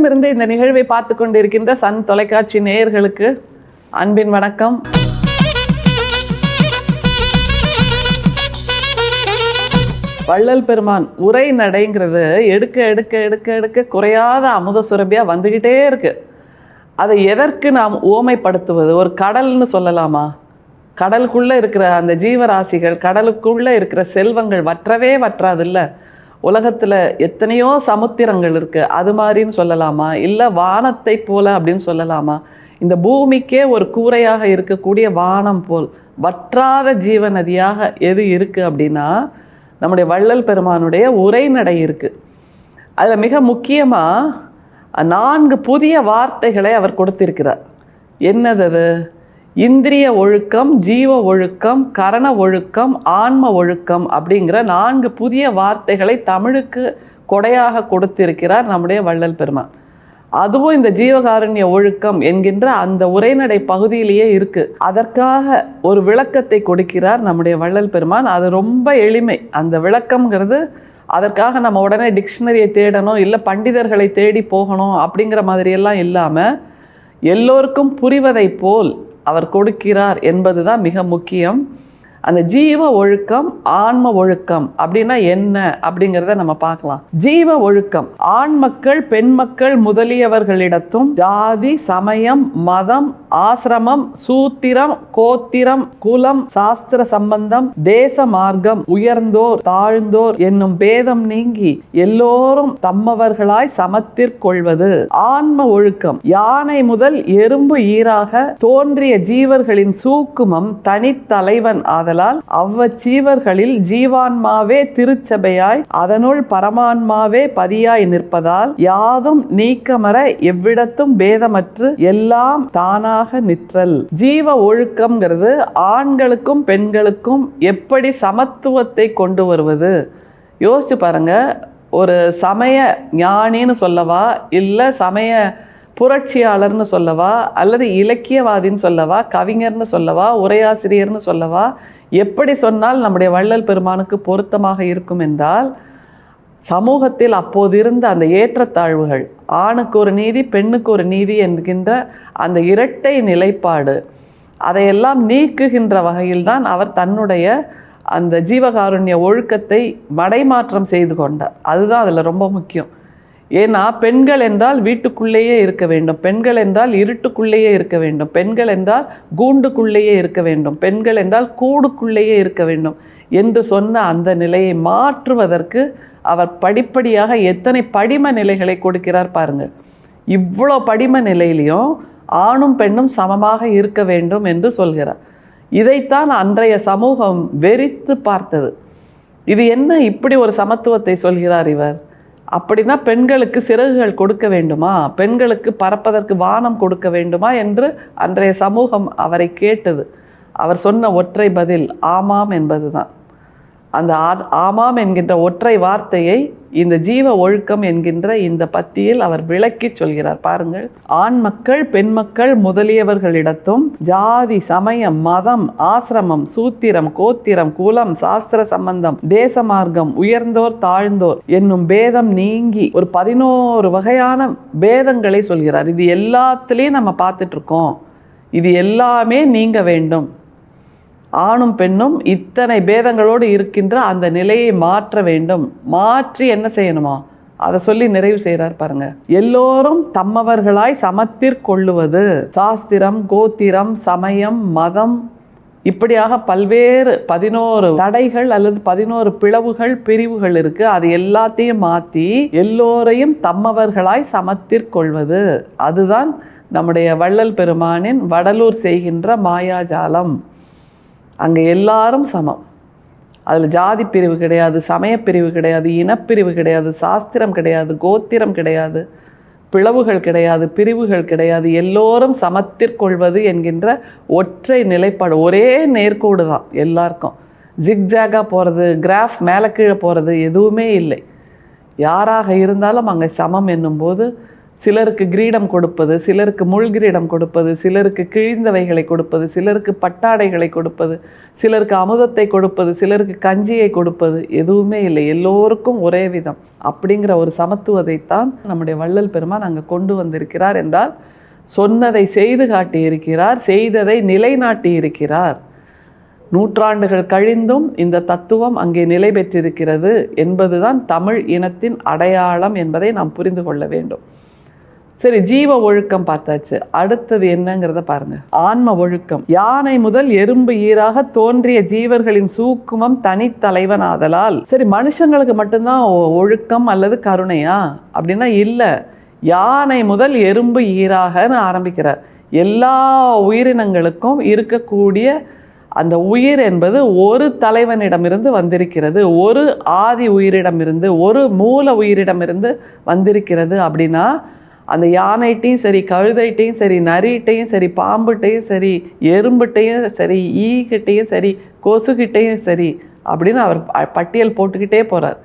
இருந்து இந்த நிகழ்வை பார்த்து கொண்டிருக்கின்ற சன் தொலைக்காட்சி நேயர்களுக்கு அன்பின் வணக்கம். வள்ளல் பெருமான் உரை நடைங்கிறது எடுக்க எடுக்க எடுக்க எடுக்க குறையாத அமுத சுரபியாக வந்துக்கிட்டே இருக்கு. அதை எதற்கு நாம் ஓமைப்படுத்துவது? ஒரு கடல்னு சொல்லலாமா? கடலுக்குள்ளே இருக்கிற அந்த ஜீவராசிகள், கடலுக்குள்ளே இருக்கிற செல்வங்கள் வற்றவே வற்றாதில்ல. உலகத்தில் எத்தனையோ சமுத்திரங்கள் இருக்குது, அது மாதிரின்னு சொல்லலாமா? இல்லை வானத்தை போல அப்படின்னு சொல்லலாமா? இந்த பூமிக்கே ஒரு கூரையாக இருக்கக்கூடிய வானம் போல் வற்றாத ஜீவநதியாக எது இருக்குது அப்படின்னா நம்முடைய வள்ளல் பெருமானுடைய உரைநடை இருக்குது. அதில் மிக முக்கியமாக 4 புதிய வார்த்தைகளை அவர் கொடுத்திருக்கிறார். என்னது அது? இந்திரிய ஒழுக்கம், ஜீவ ஒழுக்கம், கரண ஒழுக்கம், ஆன்ம ஒழுக்கம் அப்படிங்கிற 4 புதிய வார்த்தைகளை தமிழுக்கு கொடையாக கொடுத்திருக்கிறார் நம்முடைய வள்ளல் பெருமான். அதுவும் இந்த ஜீவகாருண்ய ஒழுக்கம் என்கின்ற அந்த உரைநடை பகுதியிலேயே இருக்குது. அதற்காக ஒரு விளக்கத்தை கொடுக்கிறார் நம்முடைய வள்ளல் பெருமான். அது ரொம்ப எளிமை. அந்த விளக்கம்ங்கிறது அதற்காக நம்ம உடனே டிக்ஷனரியை தேடணும், இல்லை பண்டிதர்களை தேடி போகணும் அப்படிங்கிற மாதிரியெல்லாம் இல்லாமல் எல்லோருக்கும் புரிவதை போல் அவர் கொடுக்கிறார் என்பது தான் மிக முக்கியம். அந்த ஜீவ ஒழுக்கம், ஆன்ம ஒழுக்கம் அப்படின்னா என்ன அப்படிங்கிறத நம்ம பார்க்கலாம். ஜீவ ஒழுக்கம் ஆண் மக்கள், பெண் மக்கள் முதலியவர்களிடத்தும் ஜாதி, சமயம், மதம், ஆசிரமம், சூத்திரம், கோத்திரம், குலம், சாஸ்திர சம்பந்தம், தேச மார்க்கம், உயர்ந்தோர் தாழ்ந்தோர் என்னும் பேதம் நீங்கி எல்லோரும் தம்மவர்களாய் சமத்திற்கொள்வது. ஆன்ம ஒழுக்கம் யானை முதல் எறும்பு ஈராக தோன்றிய ஜீவர்களின் சூக்குமம் தனித்தலைவன் ஆதலால் அவ்வச்சீவர்களில் ஜீவான்மாவே திருச்சபையாய் அதனுள் பரமான்மாவே பதியாய் நிற்பதால் யாதும் நீக்கமர எவ்விடத்தும் பேதமற்று எல்லாம் தானாக நிற்றல். ஜீவ ஒழுக்கம்ங்கிறது ஆண்களுக்கும் பெண்களுக்கும் எப்படி சமத்துவத்தை கொண்டு வருவது? யோசிச்சு பாருங்க. ஒரு சமய ஞானின்னு சொல்லவா, இல்லை சமய புரட்சியாளர்னு சொல்லவா, அல்லது இலக்கியவாதின்னு சொல்லவா, கவிஞர்னு சொல்லவா, உரையாசிரியர்னு சொல்லவா, எப்படி சொன்னால் நம்முடைய வள்ளல் பெருமானுக்கு பொருத்தமாக இருக்கும் என்றால், சமூகத்தில் அப்போது இருந்த அந்த ஏற்றத்தாழ்வுகள், ஆணுக்கு ஒரு நீதி பெண்ணுக்கு ஒரு நீதி என்கின்ற அந்த இரட்டை நிலைப்பாடு, அதையெல்லாம் நீக்குகின்ற வகையில்தான் அவர் தன்னுடைய அந்த ஜீவகாருண்ய ஒழுக்கத்தை மடைமாற்றம் செய்து கொண்டார். அதுதான் அதில் ரொம்ப முக்கியம். ஏன்னா பெண்கள் என்றால் வீட்டுக்குள்ளேயே இருக்க வேண்டும், பெண்கள் என்றால் இருட்டுக்குள்ளேயே இருக்க வேண்டும், பெண்கள் என்றால் கூண்டுக்குள்ளேயே இருக்க வேண்டும், பெண்கள் என்றால் கூடுக்குள்ளேயே இருக்க வேண்டும் என்று சொன்ன அந்த நிலையை மாற்றுவதற்கு அவர் படிப்படியாக எத்தனை படிம நிலைகளை கொடுக்கிறார் பாருங்கள். இவ்வளோ படிம நிலையிலையும் ஆணும் பெண்ணும் சமமாக இருக்க வேண்டும் என்று சொல்கிறார். இதைத்தான் அன்றைய சமூகம் வெறித்து பார்த்தது. இது என்ன இப்படி ஒரு சமத்துவத்தை சொல்கிறார் இவர்? அப்படின்னா பெண்களுக்கு சிறகுகள் கொடுக்க வேண்டுமா, பெண்களுக்கு பறப்பதற்கு வானம் கொடுக்க வேண்டுமா என்று அன்றைய சமூகம் அவரை கேட்டது. அவர் சொன்ன ஒற்றை பதில் ஆமாம் என்பதுதான். அந்த ஆமாம் என்கின்ற ஒற்றை வார்த்தையை இந்த ஜீவ ஒழுக்கம் என்கின்ற இந்த பத்தியில் அவர் விளக்கி சொல்கிறார். பாருங்கள். ஆண் மக்கள், பெண் மக்கள் முதலியவர்களிடத்தும் ஜாதி, சமயம், மதம், ஆசிரமம், சூத்திரம், கோத்திரம், குலம், சாஸ்திர சம்பந்தம், தேச மார்க்கம், உயர்ந்தோர் தாழ்ந்தோர் என்னும் பேதம் நீங்கி ஒரு 11 வகையான பேதங்களை சொல்கிறார். இது எல்லாத்துலேயும் நம்ம பார்த்துட்டு இருக்கோம். இது எல்லாமே நீங்க வேண்டும். ஆணும் பெண்ணும் இத்தனை பேதங்களோடு இருக்கின்ற அந்த நிலையை மாற்ற வேண்டும். மாற்றி என்ன செய்யணுமா அதை சொல்லி நிறைவு செய்கிறார் பாருங்க. எல்லோரும் தம்மவர்களாய் சமத்திற்கொள்ளுவது. சாஸ்திரம், கோத்திரம், சமயம், மதம் இப்படியாக பல்வேறு 11 தடைகள் அல்லது 11 பிளவுகள், பிரிவுகள் இருக்கு. அது எல்லாத்தையும் மாற்றி எல்லோரையும் தம்மவர்களாய் சமத்திற்கொள்வது. அதுதான் நம்முடைய வள்ளல் பெருமானின் வடலூர் செய்கின்ற மாயாஜாலம். அங்கே எல்லாரும் சமம். அதில் ஜாதி பிரிவு கிடையாது, சமயப்பிரிவு கிடையாது, இனப்பிரிவு கிடையாது, சாஸ்திரம் கிடையாது, கோத்திரம் கிடையாது, பிளவுகள் கிடையாது, பிரிவுகள் கிடையாது. எல்லோரும் சமத்திற்கொள்வது என்கின்ற ஒற்றை நிலைப்பாடு, ஒரே நேர்கோடு தான் எல்லாருக்கும். ஜிக்ஜாகாக போகிறது, கிராஃப் மேலே கீழே போகிறது எதுவுமே இல்லை. யாராக இருந்தாலும் அங்கே சமம் என்னும்போது சிலருக்கு கிரீடம் கொடுப்பது, சிலருக்கு முள்கிரீடம் கொடுப்பது, சிலருக்கு கிழிந்தவைகளை கொடுப்பது, சிலருக்கு பட்டாடைகளை கொடுப்பது, சிலருக்கு அமுதத்தை கொடுப்பது, சிலருக்கு கஞ்சியை கொடுப்பது, எதுவுமே இல்லை. எல்லோருக்கும் ஒரே விதம் அப்படிங்கிற ஒரு சமத்துவத்தைத்தான் நம்முடைய வள்ளல் பெருமான் அங்கே கொண்டு வந்திருக்கிறார் என்றால், சொன்னதை செய்து காட்டியிருக்கிறார், செய்ததை நிலைநாட்டி இருக்கிறார். நூற்றாண்டுகள் கழிந்தும் இந்த தத்துவம் அங்கே நிலை பெற்றிருக்கிறது என்பதுதான் தமிழ் இனத்தின் அடையாளம் என்பதை நாம் புரிந்து கொள்ள வேண்டும். சரி, ஜீவ ஒழுக்கம் பார்த்தாச்சு. அடுத்தது என்னங்கிறத பாருங்க. ஆன்ம ஒழுக்கம். யானை முதல் எறும்பு ஈராக தோன்றிய ஜீவர்களின் சூக்குமம் தனித்தலைவன் ஆதலால். சரி, மனுஷங்களுக்கு மட்டும்தான் ஒழுக்கம் அல்லது கருணையா அப்படின்னா இல்லை. யானை முதல் எறும்பு ஈராகன்னு ஆரம்பிக்கிறார். எல்லா உயிரினங்களுக்கும் இருக்கக்கூடிய அந்த உயிர் என்பது ஒரு தலைவனிடமிருந்து வந்திருக்கிறது, ஒரு ஆதி உயிரிடமிருந்து, ஒரு மூல உயிரிடமிருந்து வந்திருக்கிறது. அப்படின்னா அந்த யானைட்டையும் சரி, கழுதைட்டையும் சரி, நரிட்டையும் சரி, பாம்புகிட்டையும் சரி, எறும்புகிட்டையும் சரி, ஈகிட்டையும் சரி, கொசுகிட்டையும் சரி அப்படின்னு அவர் பட்டியல் போட்டுக்கிட்டே போகிறார்.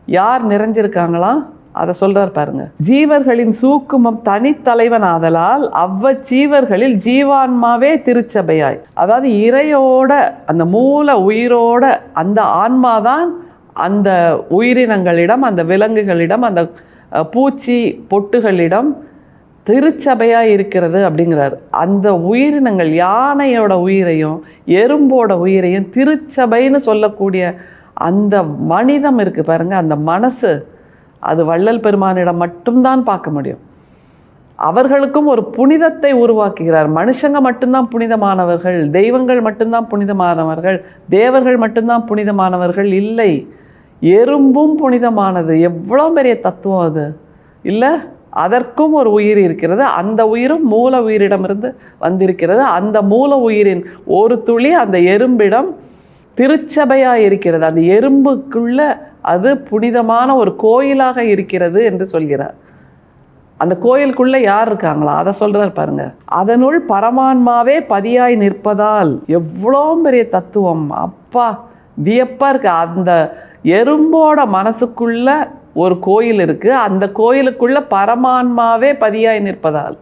யார் நிறைஞ்சிருக்காங்களாம் அதை சொல்கிறார் பாருங்க. ஜீவர்களின் சூக்குமம் தனித்தலைவன் ஆதலால் அவ்வச்சீவர்களில் ஜீவான்மாவே திருச்சபையாய். அதாவது இறையோட அந்த மூல உயிரோட அந்த ஆன்மாதான் அந்த உயிரினங்களிடம், அந்த விலங்குகளிடம், அந்த பூச்சி பொட்டுகளிடம் திருச்சபையாக இருக்கிறது அப்படிங்கிறார். அந்த உயிரினங்கள், யானையோட உயிரையும் எறும்போட உயிரையும் திருச்சபைன்னு சொல்லக்கூடிய அந்த மனிதம் இருக்குது பாருங்க, அந்த மனசு, அது வள்ளல் பெருமானிடம் மட்டும்தான் பார்க்க முடியும். அவர்களுக்கும் ஒரு புனிதத்தை உருவாக்குகிறார். மனுஷங்க மட்டும்தான் புனிதமானவர்கள், தெய்வங்கள் மட்டும்தான் புனிதமானவர்கள், தேவர்கள் மட்டும்தான் புனிதமானவர்கள் இல்லை. எறும்பும் புனிதமானது. எவ்வளோ பெரிய தத்துவம் அது இல்லை? அதற்கும் ஒரு உயிர் இருக்கிறது. அந்த உயிரும் மூல உயிரிடமிருந்து வந்திருக்கிறது. அந்த மூல உயிரின் ஒரு துளி அந்த எறும்பிடம் திருச்சபையாக இருக்கிறது. அந்த எறும்புக்குள்ள அது புனிதமான ஒரு கோயிலாக இருக்கிறது என்று சொல்கிறார். அந்த கோயிலுக்குள்ள யார் இருக்காங்களா அதை சொல்றார் பாருங்க. அதனுள் பரமான்மாவே பதியாய் நிற்பதால். எவ்வளோ பெரிய தத்துவம் அப்பா, வியப்பா இருக்கு. அந்த எறும்போட மனசுக்குள்ள ஒரு கோயில் இருக்கு. அந்த கோயிலுக்குள்ள பரமான்மாவே பதியாய் நிற்பதால்.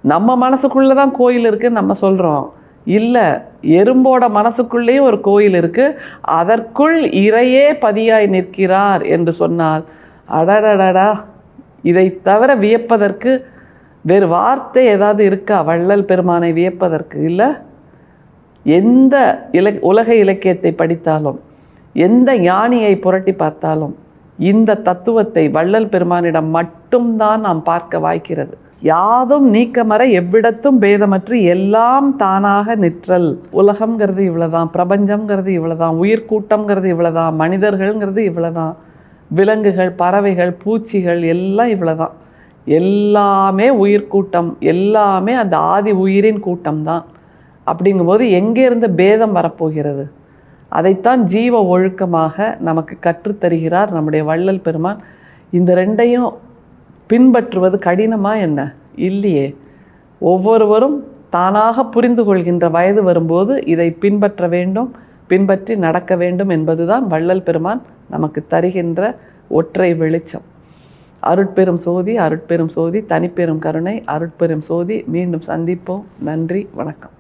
நம்ம மனசுக்குள்ள தான் கோயில் இருக்குன்னு நம்ம சொல்றோம். இல்லை, எறும்போட மனசுக்குள்ளேயும் ஒரு கோயில் இருக்குது, அதற்குள் இறையே பதியாய் நிற்கிறார் என்று சொன்னால், அடடடடா, இதை தவிர வியப்பதற்கு வேறு வார்த்தை ஏதாவது இருக்கா வள்ளல் பெருமானை வியப்பதற்கு? இல்லை. எந்த உலக இலக்கியத்தை படித்தாலும், எந்த ஞானியை புரட்டி பார்த்தாலும் இந்த தத்துவத்தை வள்ளல் பெருமானிடம் மட்டும்தான் நாம் பார்க்க வாய்க்கிறது. யாதும் நீக்கமற எவ்விடத்தும் பேதமற்று எல்லாம் தானாக நிற்றல். உலகம்ங்கிறது இவ்வளோதான், பிரபஞ்சம்ங்கிறது இவ்வளோதான், உயிர்கூட்டம்ங்கிறது இவ்வளோதான், மனிதர்கள்ங்கிறது இவ்வளோதான், விலங்குகள், பறவைகள், பூச்சிகள் எல்லாம் இவ்வளோதான். எல்லாமே உயிர்கூட்டம், எல்லாமே அந்த ஆதி உயிரின் கூட்டம்தான். அப்படிங்கும்போது எங்கேருந்து பேதம் வரப்போகிறது? அதைத்தான் ஜீவ ஒழுக்கமாக நமக்கு கற்றுத்தருகிறார் நம்முடைய வள்ளல் பெருமான். இந்த ரெண்டையும் பின்பற்றுவது கடினமா என்ன? இல்லையே. ஒவ்வொருவரும் தானாக புரிந்து கொள்கின்ற வயது வரும்போது இதை பின்பற்ற வேண்டும், பின்பற்றி நடக்க வேண்டும் என்பதுதான் வள்ளல் பெருமான் நமக்கு தருகின்ற ஒற்றை வெளிச்சம். அருட்பெரும் சோதி, அருட்பெரும் சோதி, தனிப்பெரும் கருணை, அருட்பெரும் சோதி. மீண்டும் சந்திப்போம். நன்றி, வணக்கம்.